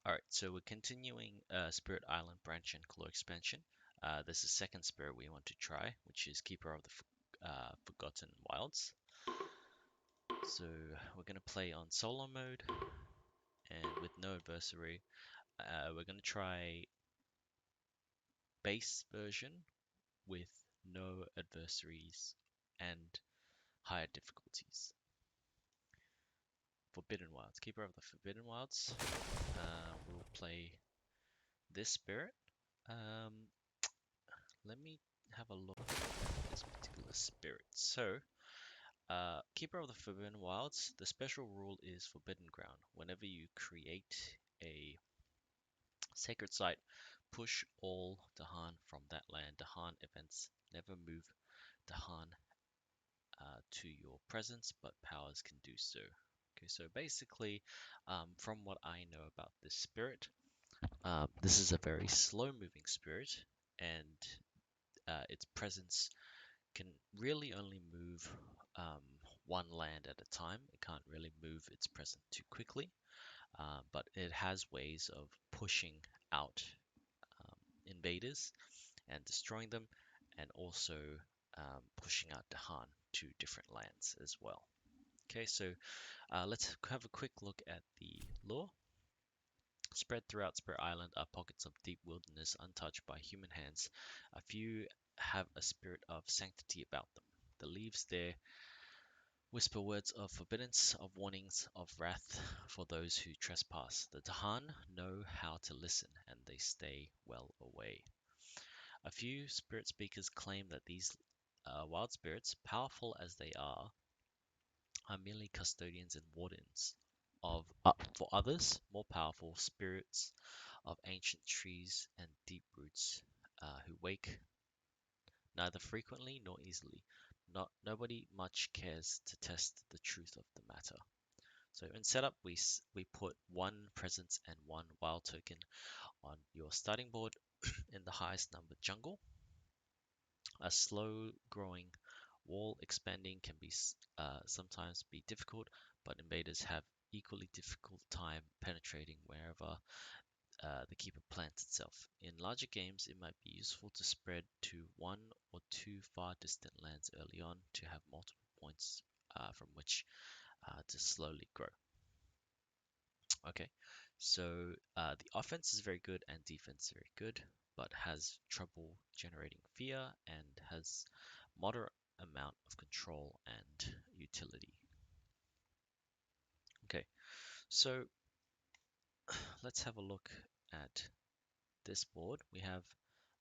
Alright, so we're continuing Spirit Island branch and claw expansion. This is second spirit we want to try, which is Keeper of the Forgotten Wilds. So we're going to play on solo mode and with no adversary. We're going to try base version with no adversaries and higher difficulties. Forbidden Wilds, Keeper of the Forbidden Wilds. We'll play this spirit. Um, Let me have a look at this particular spirit. So, Keeper of the Forbidden Wilds, the special rule is Forbidden Ground. Whenever you create a sacred site, push all Dahan from that land. Dahan events never move Dahan to your presence, but powers can do so. Okay, so basically, from what I know about this spirit, this is a very slow-moving spirit, and its presence can really only move one land at a time. It can't really move its presence too quickly, but it has ways of pushing out invaders and destroying them, and also pushing out Dahan to different lands as well. Okay, so let's have a quick look at the lore. Spread throughout Spirit Island are pockets of deep wilderness untouched by human hands. A few have a spirit of sanctity about them. The leaves there whisper words of forbiddance, of warnings, of wrath for those who trespass. The Tahan know how to listen, and they stay well away. A few spirit speakers claim that these wild spirits, powerful as they are merely custodians and wardens of, for others, more powerful spirits of ancient trees and deep roots who wake neither frequently nor easily. Nobody much cares to test the truth of the matter. So in setup, we put one presence and one wild token on your starting board in the highest number jungle. A slow-growing wall expanding can be sometimes be difficult, but invaders have equally difficult time penetrating wherever the keeper plants itself. In larger games, it might be useful to spread to one or two far distant lands early on to have multiple points from which to slowly grow. Okay, so the offense is very good and defense is very good, but has trouble generating fear and has moderate amount of control and utility. Okay, so let's have a look at this board. We have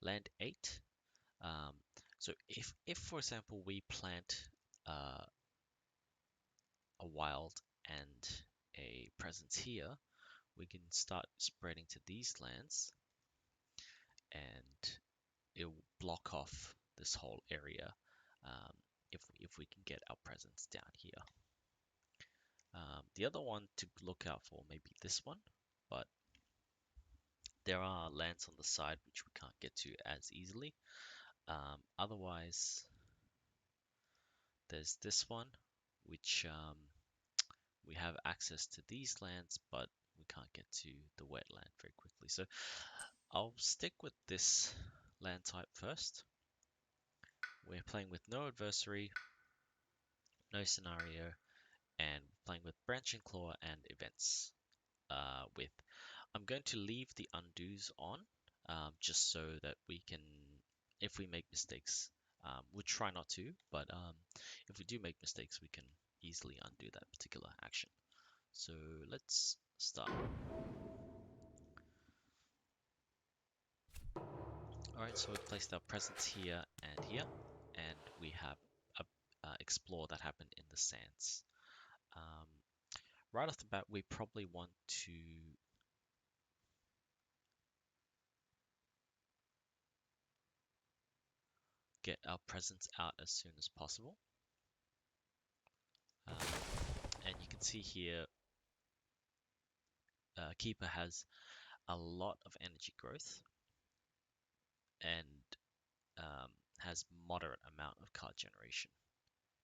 land 8. Um, so if for example we plant a wild and a presence here, we can start spreading to these lands, and it will block off this whole area if we can get our presence down here. The other one to look out for may be this one, but there are lands on the side which we can't get to as easily. Otherwise, there's this one, which we have access to these lands, but we can't get to the wetland very quickly. So I'll stick with this land type first. We're playing with no adversary, no scenario, and playing with branch and claw and events. I'm going to leave the undos on, just so that we can, if we make mistakes, we'll try not to, but if we do make mistakes, we can easily undo that particular action. So let's start. Alright, so we've placed our presence here and here, and we have a explore that happened in the sands. Um, right off the bat, we probably want to get our presence out as soon as possible. Um, and you can see here, Keeper has a lot of energy growth and has moderate amount of card generation.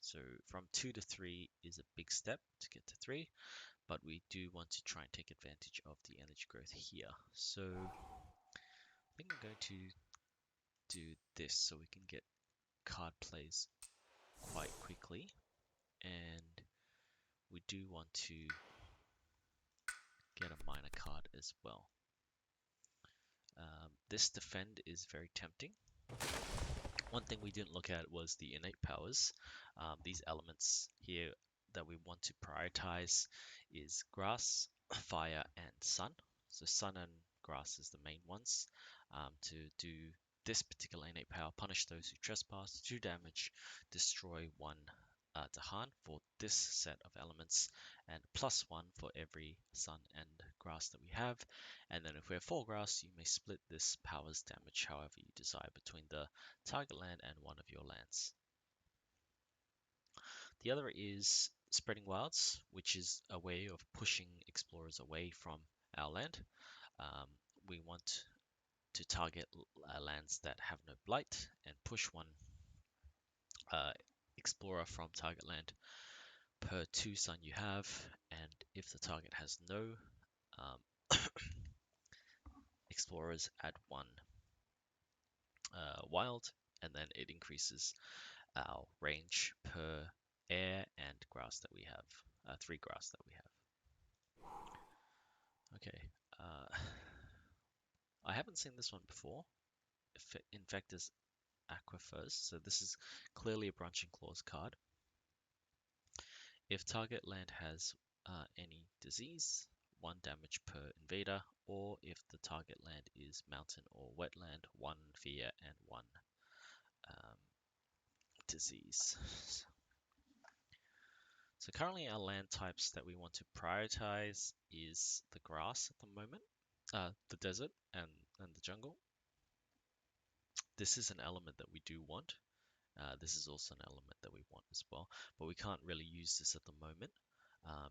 So from 2 to 3 is a big step to get to 3, but we do want to try and take advantage of the energy growth here. So I think I'm going to do this so we can get card plays quite quickly, and we do want to get a minor card as well. This defend is very tempting. One thing we didn't look at was the innate powers. These elements here that we want to prioritize is grass, fire, and sun. So sun and grass is the main ones. To do this particular innate power, punish those who trespass, 2 damage, destroy 1 Dahan for this set of elements, and +1 for every sun and grass that we have. And then if we have 4 grass, you may split this power's damage however you desire between the target land and one of your lands. The other is Spreading Wilds, which is a way of pushing explorers away from our land. We want to target lands that have no blight and push 1 explorer from target land per 2 sun you have, and if the target has no explorers, add 1 wild, and then it increases our range per air and grass that we have, 3 grass that we have. Okay, I haven't seen this one before. Infectors Aquifers, so this is clearly a Branching Claws card. If target land has any disease, 1 damage per invader, or if the target land is mountain or wetland, 1 fear and 1 disease. So currently our land types that we want to prioritize is the grass at the moment, the desert and the jungle. This is an element that we do want. This is also an element that we want as well, but we can't really use this at the moment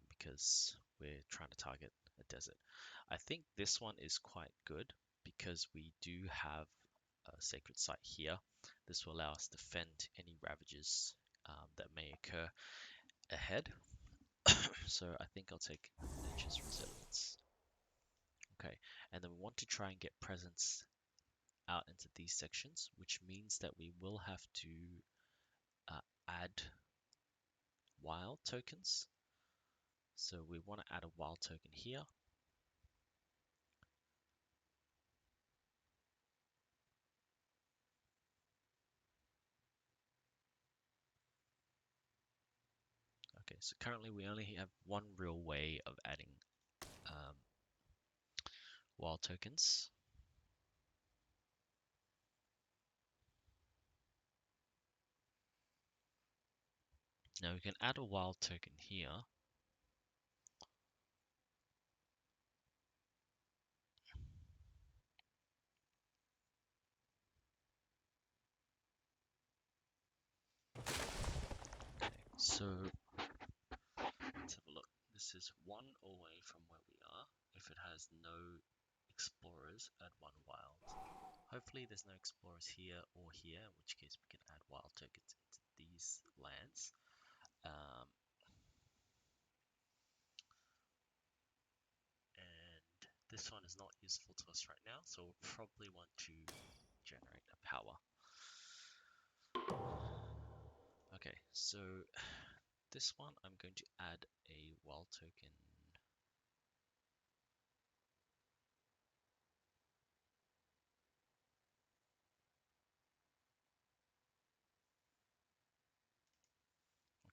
because we're trying to target a desert. I think this one is quite good because we do have a sacred site here. This will allow us to fend any ravages that may occur ahead. So I think I'll take Nature's Resilience. Okay, and then we want to try and get presence out into these sections, which means that we will have to add wild tokens. So we want to add a wild token here. Okay, so currently we only have 1 real way of adding wild tokens. Now we can add a wild token here. Okay, so let's have a look. This is 1 away from where we are. If it has no explorers, add 1 wild. Hopefully there's no explorers here or here, in which case we can add wild tokens into these lands. And this one is not useful to us right now, so we'll probably want to generate a power. Okay, so this one I'm going to add a wild token.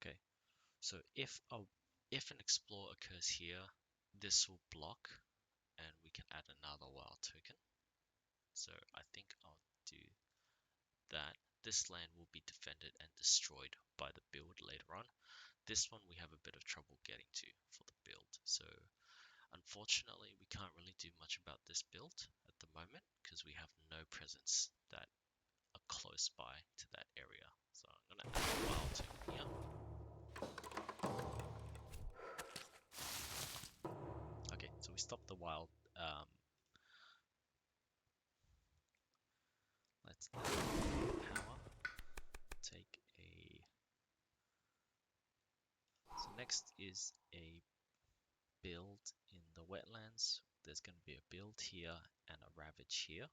Okay, so if an explorer occurs here, this will block, and we can add another wild token. So I think I'll do that. This land will be defended and destroyed by the build later on. This one we have a bit of trouble getting to for the build. So unfortunately, we can't really do much about this build at the moment because we have no presence that are close by to that area. So I'm going to add a wild token here. Okay, so we stopped the wild. Let's add power. Take a. So next is a build in the wetlands. There's going to be a build here and a ravage here.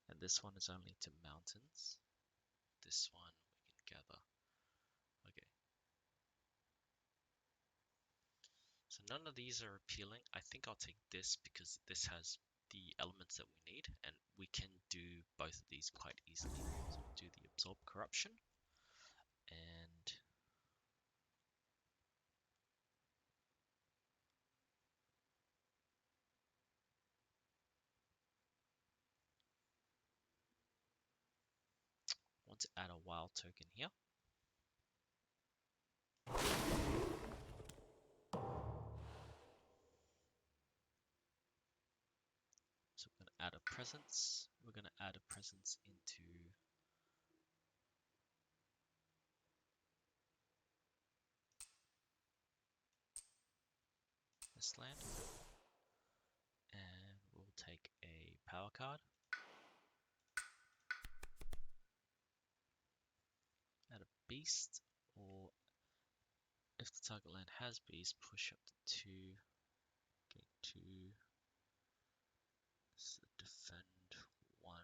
And this one is only to mountains. This one we can gather. Okay. So none of these are appealing. I think I'll take this because this has the elements that we need, and we can do both of these quite easily. So we'll do the absorb corruption, and want to add a wild token here. So we're going to add a presence. We're going to add a presence into this land, and we'll take a power card. Add a beast, or if the target land has beast, push up to 2. Okay, 2. So defend 1.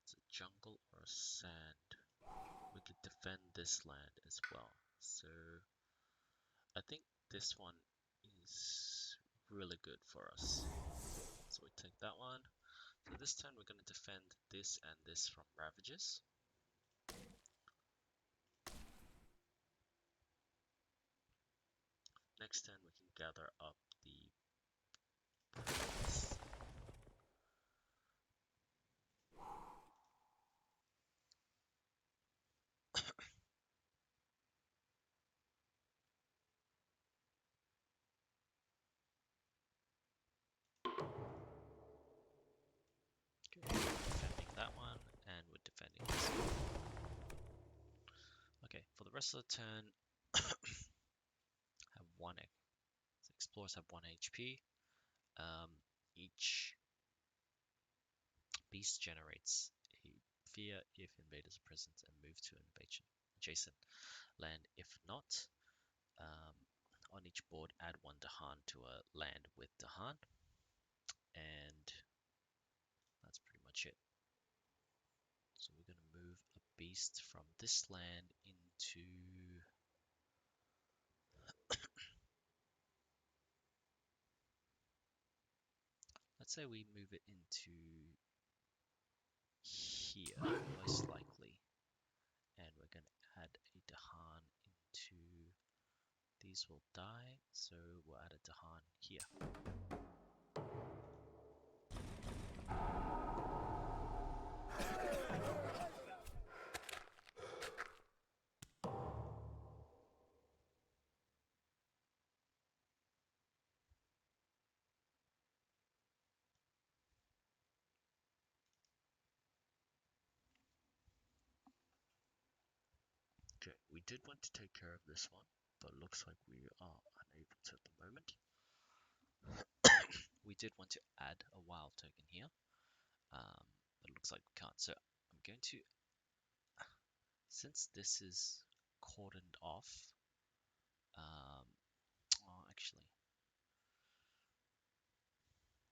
It's a jungle or a sand. We could defend this land as well. So I think this one is really good for us. So we take that one. So this turn we're going to defend this and this from ravages. Next turn we can gather up the presence. Okay, we're defending that one, and we're defending this one. Okay, for the rest of the turn, have 1 so explorers have 1 HP. Each beast generates a fear if invaders are present and move to an adjacent land. If not, on each board add 1 Dahan to a land with Dahan, and that's pretty much it. So we're going to move a beast from this land into let's say we move it into here, most likely, and we're going to add a Dahan into these will die, so we'll add a Dahan here. Okay, we did want to take care of this one, but looks like we are unable to at the moment. We did want to add a wild token here, but it looks like we can't. So I'm going to, since this is cordoned off, oh, actually,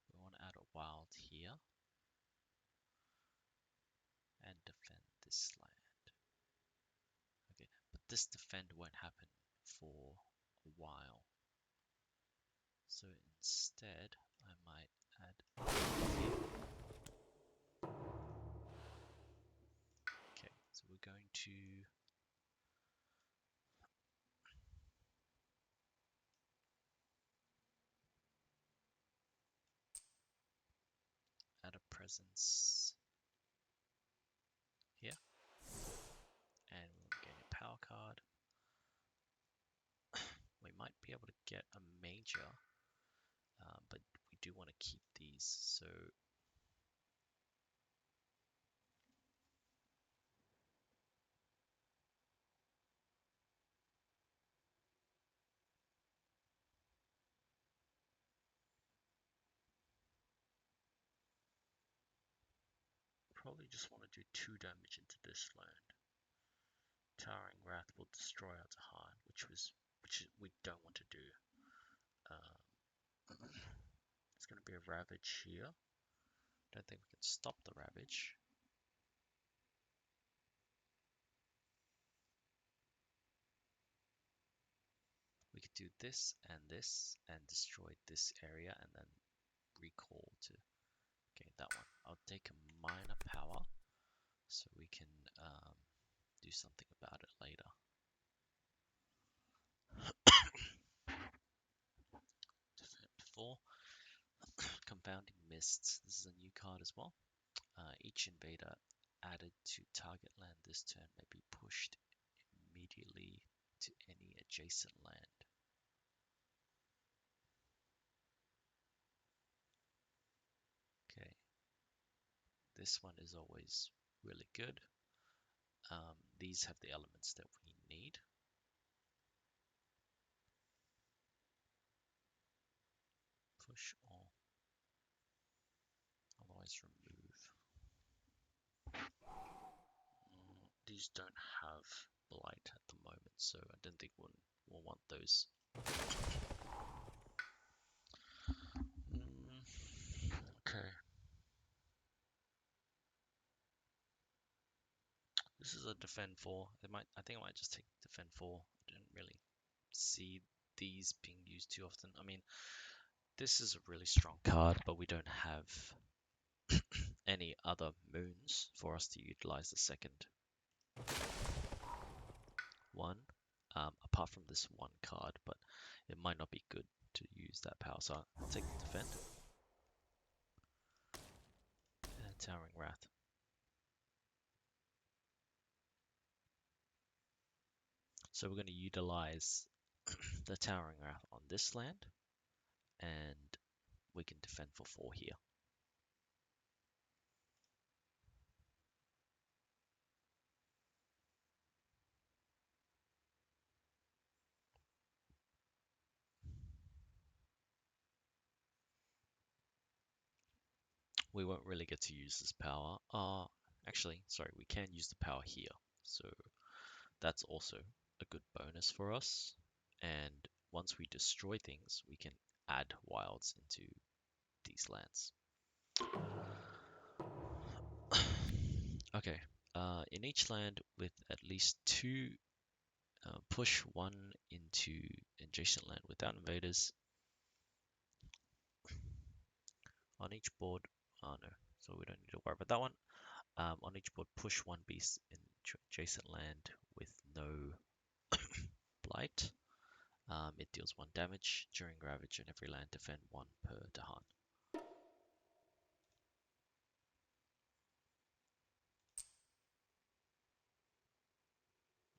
we want to add a wild here and defend this land. Okay, but this defend won't happen for a while. So instead, I might add here. Okay, so we're going to add a presence here, and we'll get a power card. We might be able to get a major, but we do want to keep these, so probably just want to do 2 damage into this land. Towering Wrath will destroy our Tahan, which we don't want to do. It's going to be a Ravage here. Don't think we can stop the Ravage. We could do this and destroy this area and then recall to okay that one. I'll take a minor power so we can do something about it later. Defend 4. Confounding Mists. This is a new card as well. Each invader added to target land this turn may be pushed immediately to any adjacent land. Okay, this one is always really good. These have the elements that we need. Push or otherwise remove. These don't have blight at the moment, so I don't think we'll want those. Okay. This is a defend 4. I think I might just take defend 4. I didn't really see these being used too often. I mean, this is a really strong card, but we don't have any other moons for us to utilize the second one, apart from this one card, but it might not be good to use that power. So I'll take the defend. And Towering Wrath. So we're going to utilize the Towering Wrath on this land, and we can defend for 4 here. We won't really get to use this power. Actually, sorry, we can use the power here. So that's also a good bonus for us. And once we destroy things, we can add wilds into these lands. Okay, in each land with at least 2, push 1 into adjacent land without invaders. On each board, oh no, so we don't need to worry about that one. On each board, push 1 beast in adjacent land with no blight. It deals 1 damage during Ravage, and every land defend 1 per Dahan.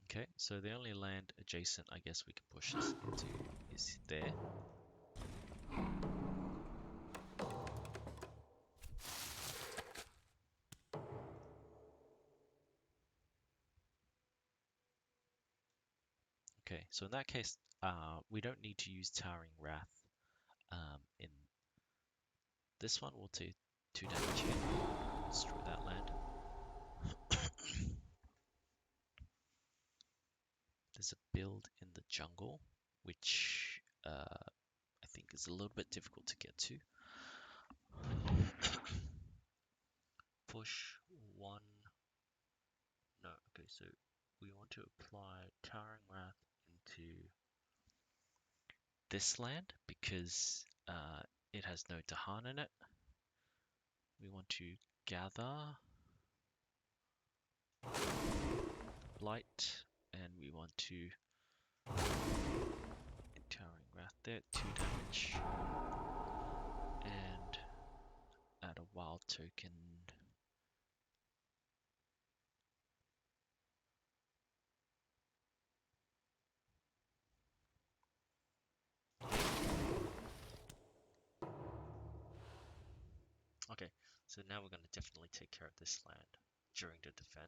Okay, so the only land adjacent I guess we can push this into is there. Okay, so in that case, we don't need to use Towering Wrath. In this one, we'll do 2 damage here. Destroy that land. There's a build in the jungle, which I think is a little bit difficult to get to. Push 1. No, okay, so we want to apply Towering Wrath into this land because it has no Dahan in it. We want to gather Blight, and we want to Towering Wrath there, 2 damage, and add a wild token. Okay, so now we're going to definitely take care of this land during the defend.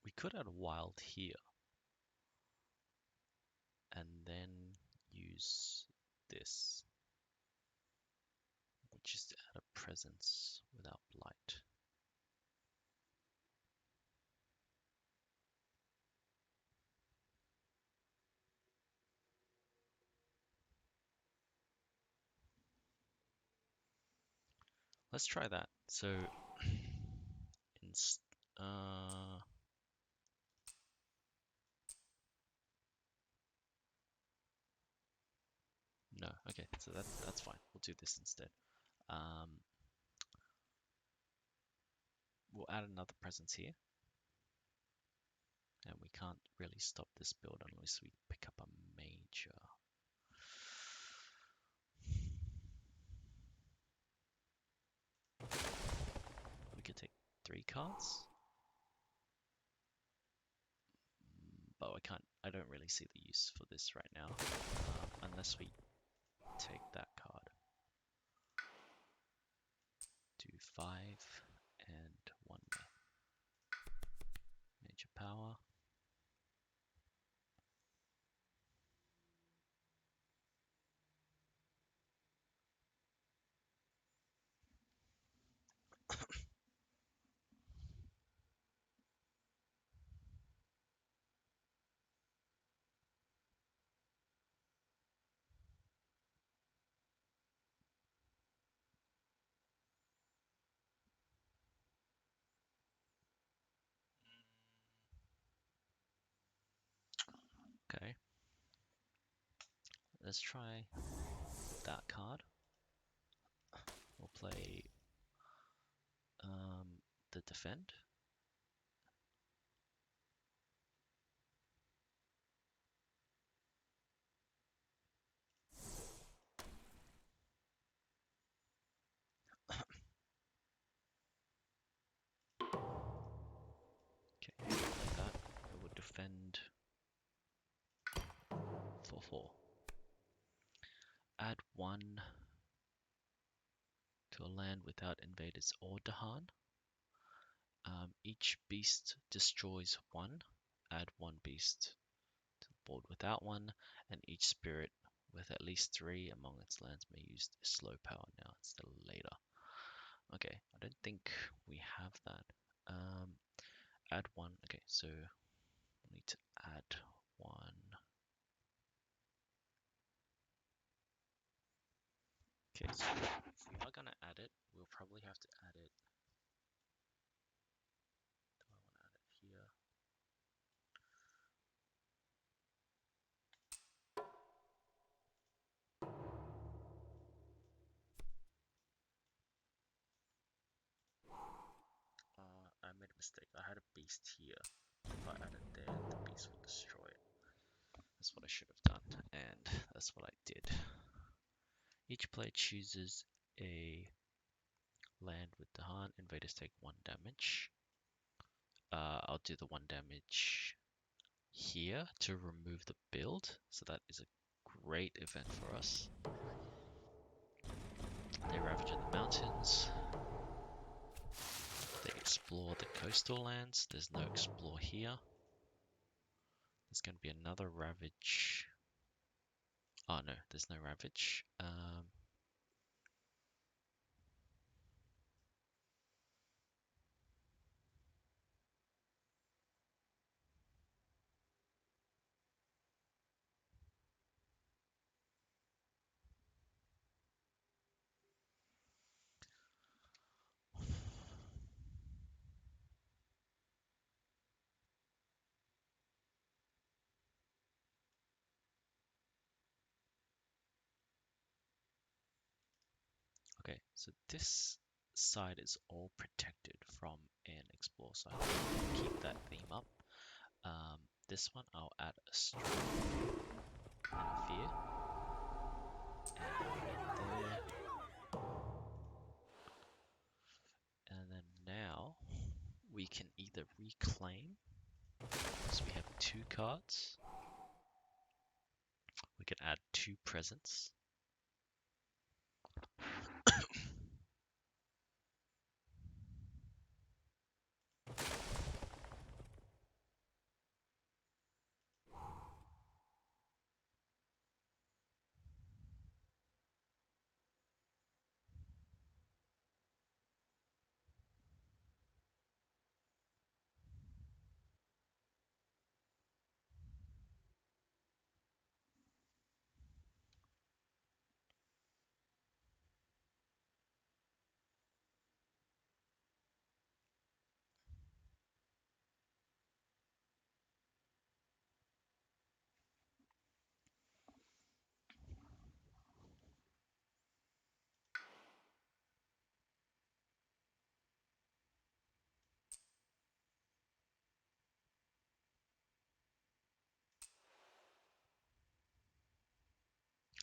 We could add wild here and then use this, which is to add a presence without blight. Let's try that. So, uh, no, okay, so that's fine. We'll do this instead. Um, we'll add another presence here, and we can't really stop this build unless we pick up a major. We could take 3 cards, but I don't really see the use for this right now, unless we take that card. Do 5 and 1 major power. Okay, let's try that card. We'll play the defend. Okay, like that. It would defend for 4. Add 1 to a land without invaders or Dahan. Each beast destroys 1. Add 1 beast to the board without 1, and each spirit with at least 3 among its lands may use slow power now instead of later. Okay, I don't think we have that. Add 1. Okay, so we need to add 1. Okay, so if we are gonna add it, we'll probably have to add it. Do I want to add it here? I made a mistake. I had a beast here. If I add it there, the beast will destroy it. That's what I should have done, and that's what I did. Each player chooses a land with the Dahan. Invaders take 1 damage. I'll do the 1 damage here to remove the build, so that is a great event for us. They ravage in the mountains. They explore the coastal lands. There's no explore here. There's going to be another ravage. Oh no, there's no ravage. Okay, so this side is all protected from an explore side. Keep that theme up. This one I'll add a strength and a fear. And there. And then now we can either reclaim, because we have 2 cards. We can add 2 presents.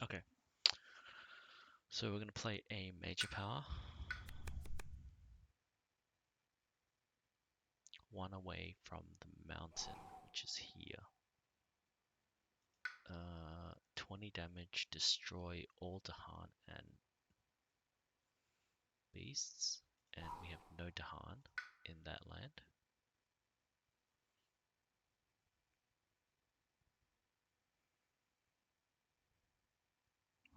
Okay, so we're going to play a major power. One away from the mountain, which is here. 20 damage, destroy all Dahan and beasts. And we have no Dahan in that land.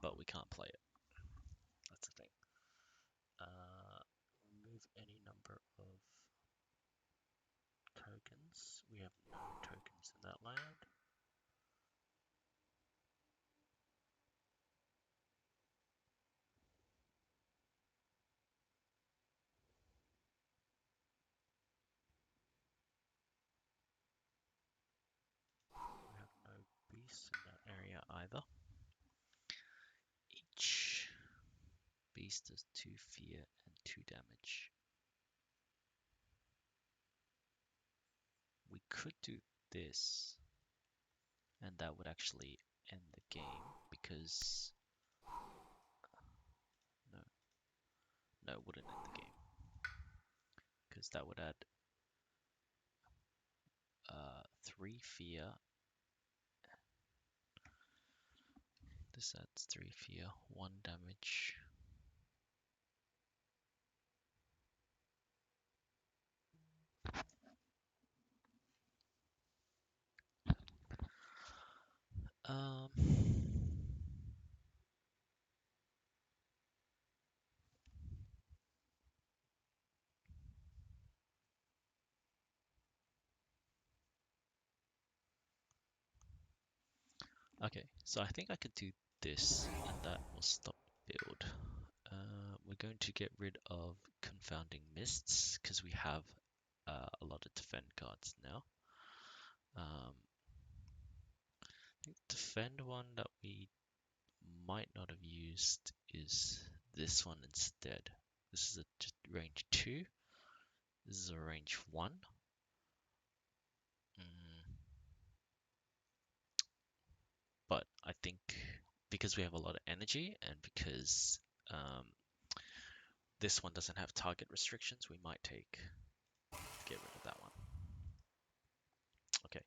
But we can't play it. That's the thing. Remove any number of tokens. We have no tokens in that land. We have no beasts in that area either. Each beast does 2 fear and 2 damage. We could do this, and that would actually end the game because no, it wouldn't end the game because that would add 3 fear. This adds 3 fear, 1 damage. Um, okay, so I think I could do this, and that will stop the build. We're going to get rid of Confounding Mists, because we have a lot of defend cards now. The defend one that we might not have used is this one instead. This is a range 2. This is a range 1. But I think because we have a lot of energy and because this one doesn't have target restrictions, we might get rid of that one. Okay.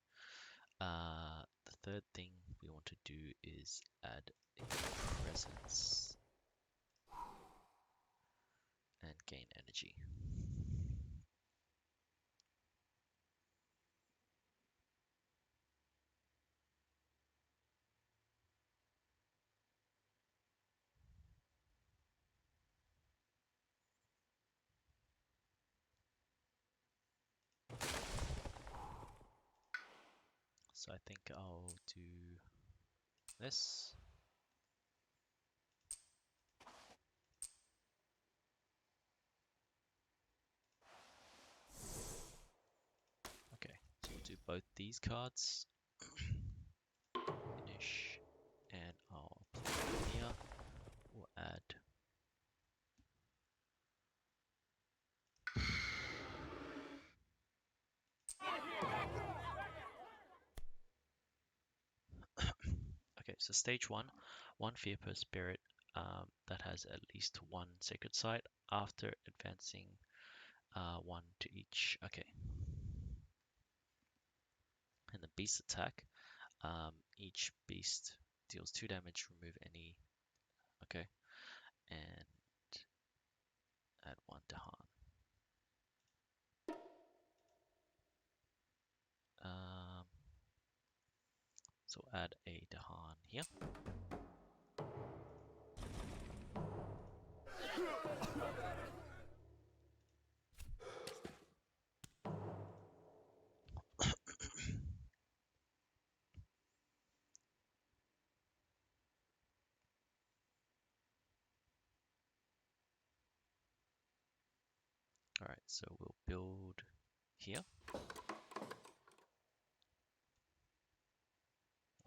The third thing we want to do is add a presence and gain energy. So I think I'll do this. Okay, so we'll do both these cards. Finish. And I'll play it here. We'll add okay, so stage 1, 1 fear per spirit that has at least 1 sacred site after advancing 1 to each. Okay. And the beast attack, each beast deals 2 damage, remove any. Okay. And add 1 to Han. So add a Dahan here. Alright, so we'll build here.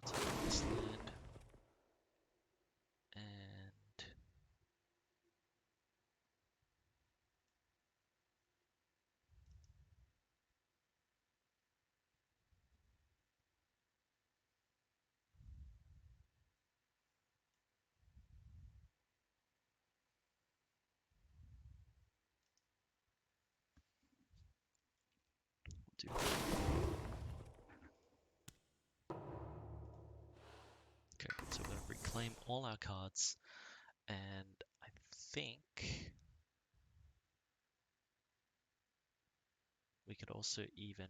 I'll take this land. And do that. Okay, so we're going to reclaim all our cards, and I think we could also even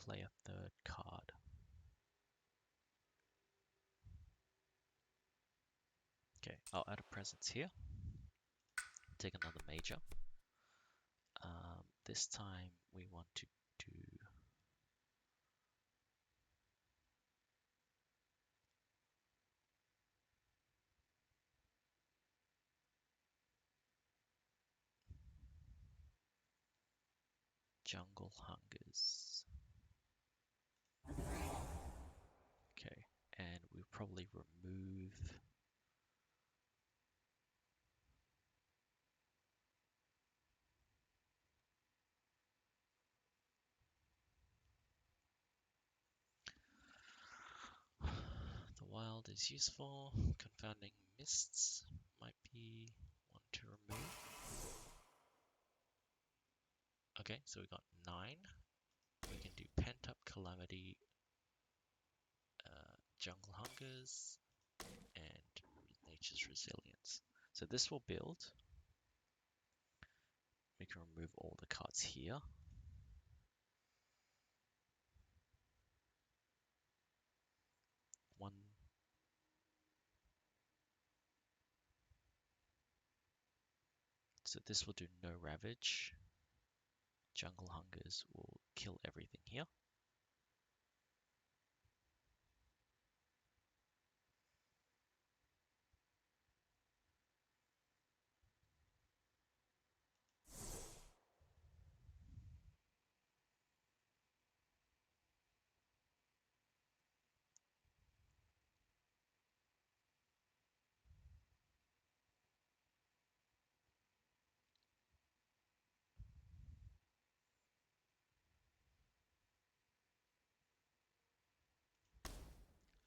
play a third card. Okay, I'll add a presence here. Take another major. This time we want to do Jungle Hungers. Okay, and we'll probably remove the wild is useful. Confounding mists might be one to remove. Okay, so we got 9. We can do Pent Up Calamity, Jungle Hungers, and Nature's Resilience. So this will build. We can remove all the cards here. One. So this will do no Ravage. Jungle Hungers will kill everything here.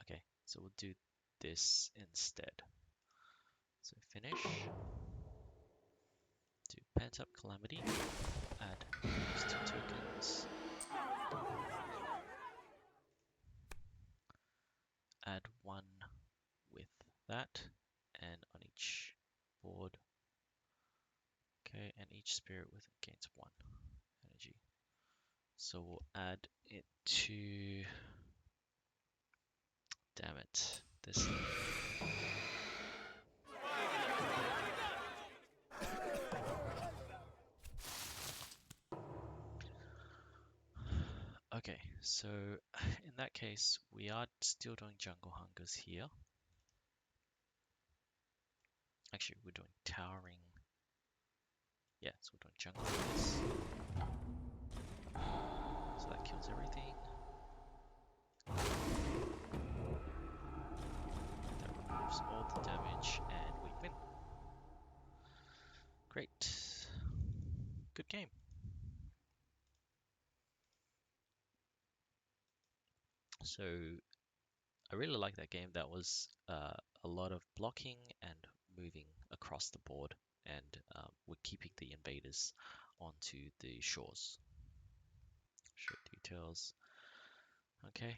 Okay, so we'll do this instead. So finish. Do Pent Up Calamity. Add these 2 tokens. Add 1 with that, and on each board. Okay, and each spirit with gains 1 energy. So we'll add it to. Damn it. This. Okay, so in that case, we are still doing Jungle Hungers here. Actually, we're doing Towering. Yeah, so we're doing Jungle Hungers. So that kills everything. That removes all the damage, and we win. Great. Good game. So I really like that game. That was a lot of blocking and moving across the board, and we're keeping the invaders onto the shores. Show details. Okay.